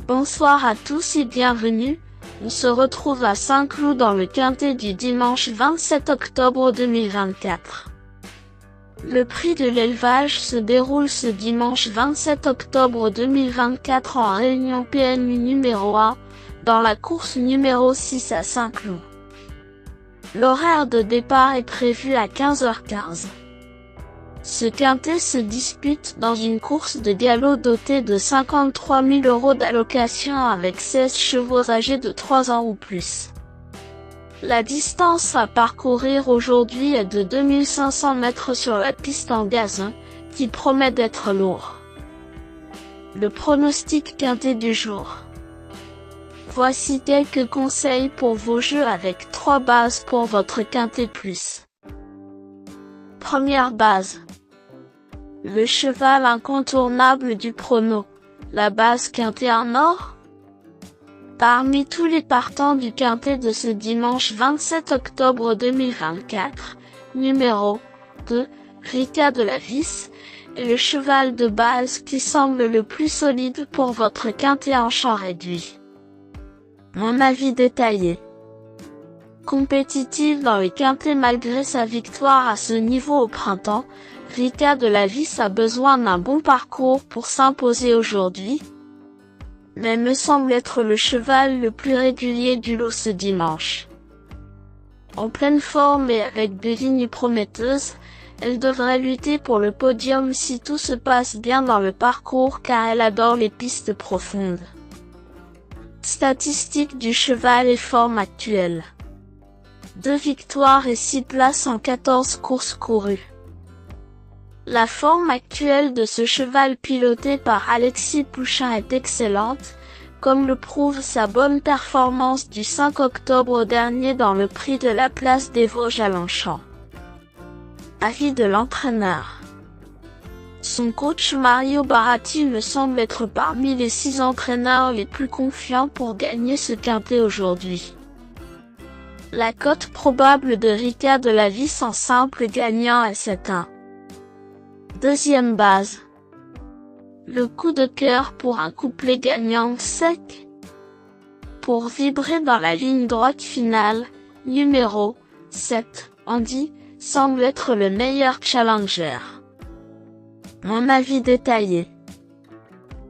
Bonsoir à tous et bienvenue, on se retrouve à Saint-Cloud dans le quintet du dimanche 27 octobre 2024. Le prix de l'élevage se déroule ce dimanche 27 octobre 2024 en réunion PMU numéro 1, dans la course numéro 6 à Saint-Cloud. L'horaire de départ est prévu à 15h15. Ce quintet se dispute dans une course de galop dotée de 53 000 € d'allocation avec 16 chevaux âgés de 3 ans ou plus. La distance à parcourir aujourd'hui est de 2500 mètres sur la piste en gazon, qui promet d'être lourd. Le pronostic quintet du jour. Voici quelques conseils pour vos jeux avec 3 bases pour votre quintet plus. Première base. Le cheval incontournable du prono, la base quintet en or. Parmi tous les partants du quintet de ce dimanche 27 octobre 2024, numéro 2, Rika de la Vis, est le cheval de base qui semble le plus solide pour votre quintet en champ réduit. Mon avis détaillé. Compétitive dans les quintets malgré sa victoire à ce niveau au printemps, Rika de la Vis a besoin d'un bon parcours pour s'imposer aujourd'hui, mais me semble être le cheval le plus régulier du lot ce dimanche. En pleine forme et avec des lignes prometteuses, elle devrait lutter pour le podium si tout se passe bien dans le parcours car elle adore les pistes profondes. Statistiques du cheval et forme actuelle. 2 victoires et 6 places en 14 courses courues. La forme actuelle de ce cheval piloté par Alexis Pouchin est excellente, comme le prouve sa bonne performance du 5 octobre dernier dans le prix de la place des Vosges à Longchamp. Avis de l'entraîneur. Son coach Mario Baratti me semble être parmi les 6 entraîneurs les plus confiants pour gagner ce quintet aujourd'hui. La cote probable de Rika de la Vis en simple gagnant est 7-1. Deuxième base. Le coup de cœur pour un couplet gagnant sec. Pour vibrer dans la ligne droite finale, numéro 7, Andy, semble être le meilleur challenger. Mon avis détaillé.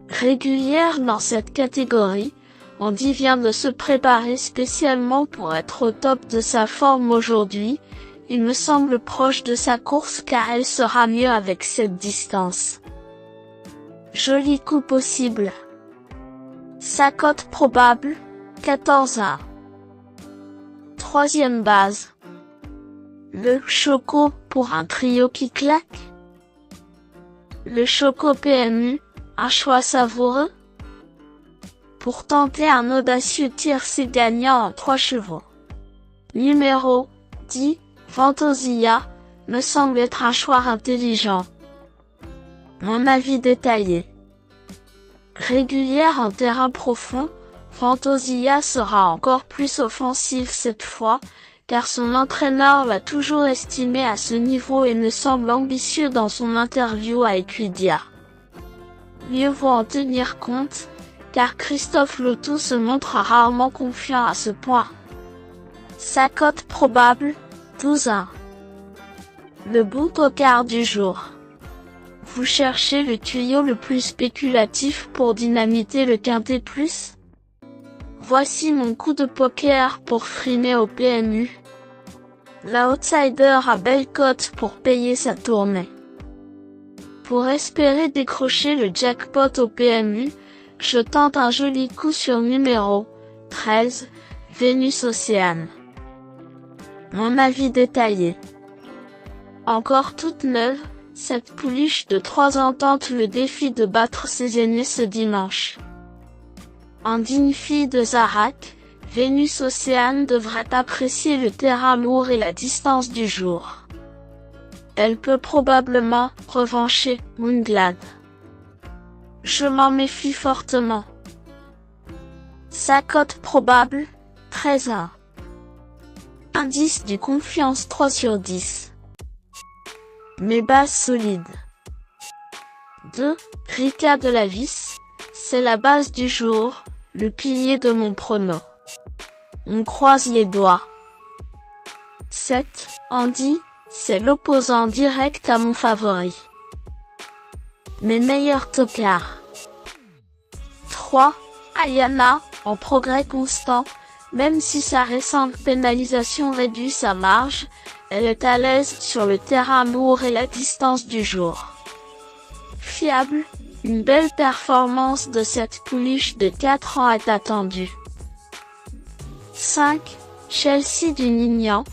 Régulière dans cette catégorie, Andy vient de se préparer spécialement pour être au top de sa forme aujourd'hui. Il me semble proche de sa course car elle sera mieux avec cette distance. Joli coup possible. Sa cote probable, 14-1. Troisième base. Le Choco pour un trio qui claque. Le Choco PMU, un choix savoureux. Pour tenter un audacieux tiercé gagnant en 3 chevaux. Numéro 10. Fantasia, me semble être un choix intelligent. Mon avis détaillé. Régulière en terrain profond, Fantasia sera encore plus offensive cette fois, car son entraîneur l'a toujours estimé à ce niveau et me semble ambitieux dans son interview à Equidia. Mieux vaut en tenir compte, car Christophe Lotou se montre rarement confiant à ce point. Sa cote probable, 12-1. Le bon poker du jour. Vous cherchez le tuyau le plus spéculatif pour dynamiter le quintet plus? Voici mon coup de poker pour frimer au PMU. L'outsider a belle cote pour payer sa tournée. Pour espérer décrocher le jackpot au PMU, je tente un joli coup sur numéro 13, Vénus Océane. Mon avis détaillé. Encore toute neuve, cette pouliche de 3 ans tente le défi de battre ses aînés ce dimanche. En digne fille de Zarak, Vénus Océane devrait apprécier le terrain lourd et la distance du jour. Elle peut probablement revancher Moonglad. Je m'en méfie fortement. Sa cote probable, 13-1. Indice du confiance 3 sur 10. Mes bases solides. 2. Rika de la Vis, C'est la base du jour, le pilier de mon prono. On croise les doigts. 7. Andy, c'est l'opposant direct à mon favori. Mes meilleurs tocards. 3. Ayana, en progrès constant, même si sa récente pénalisation réduit sa marge, elle est à l'aise sur le terrain lourd et la distance du jour. Fiable, une belle performance de cette pouliche de 4 ans est attendue. 5. Chelsea du Nignan,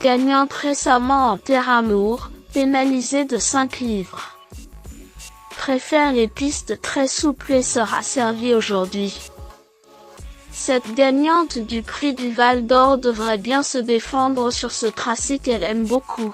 gagnante récemment en terrain lourd, pénalisée de 5 livres. Préfère les pistes très souples et sera servie aujourd'hui. Cette gagnante du prix du Val d'Or devrait bien se défendre sur ce tracé qu'elle aime beaucoup.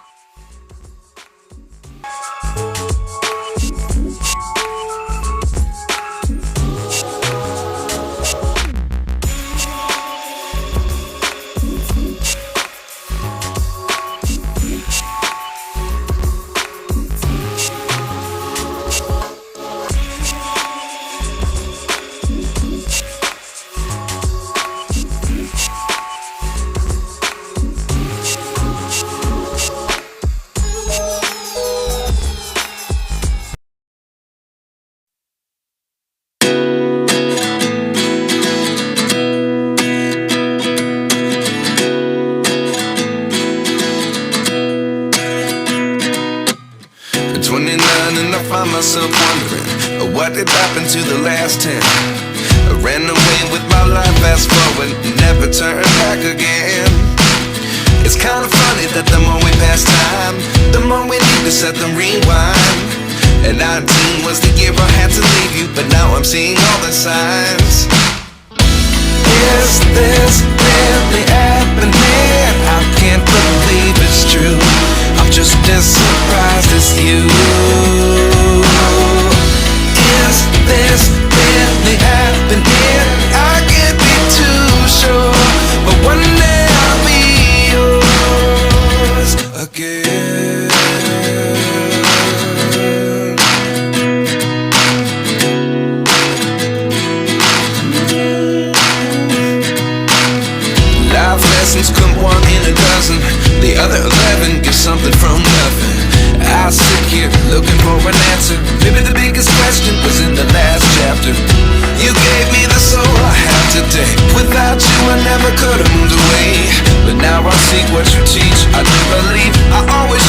Myself wondering what did happen to the last 10. I ran away with my life, fast forward, never turn back again. It's kind of funny that the more we pass time, the more we need to set the rewind. And 19 was the year I had to leave you, but now I'm seeing all the signs. Is this really happening? I can't believe it's true. I'm just as surprised as you. Is this really happening? I can't be too sure, but one day I'll be yours again. Life lessons come one in a dozen. The other 11 give something from nothing. I sit here looking for an answer. Maybe the biggest question was in the last chapter. You gave me the soul I have today. Without you I never could have moved away. But now I see what you teach. I do believe I always